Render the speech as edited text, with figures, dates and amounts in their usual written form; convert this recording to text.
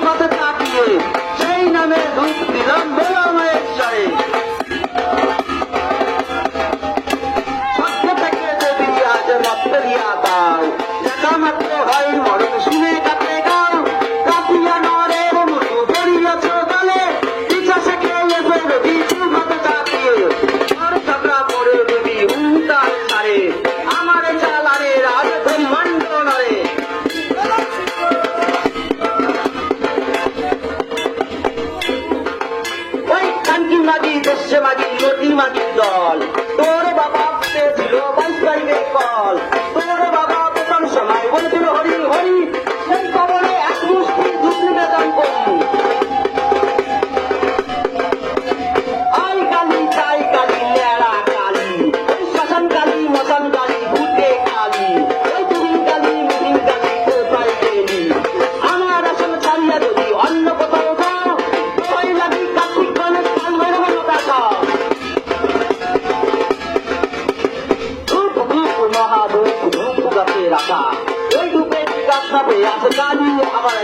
পথে তাকিয়ে সেই নামে ধূপ দিলাম বেলা মায়ের চরে। সত্য থেকে যদি আজ মত্তরিয়া দাও, দেখা মাত্র হয় মরণ শুনে কাটে গাও। কাটিয়া নরের মুঠো পড়িয়াছ গালে, পিছা শেখে এসে যদি পথে তাকিয়ে আর চাপড়া পড়ে যদি উল্টাল ছাড়ে। আমার চালারে রাজ ব্রহ্মাণ্ড নরে। ওই কানকি মাগি দেশে মাগি নদী মাগির দল, তোর বাবা ছিল বাইসাইবে কল। তোর বাবা প্রথম সময় বলছিল হরি হরি, সেই কবলে এক মুষ্টি দুধ নিবেদন করি। আই কালি তাই কালি লেড়া কালি, ওই শ্মশান কালি মশান কালি ভূতে কালি, ওই দুদিন কালি মিদিন কালি কোথায় গেলি। আমার আসন ছাড়িয়া যদি অন্য কোথাও যাও, ওই লাগি কার্তিক গণেশ কাল মেরে মেরে দেখা। ধূপ ধূপ মহাধূপ ধূপ গাছে রাখা, ওই ধূপে গাছ আছে কালি আবার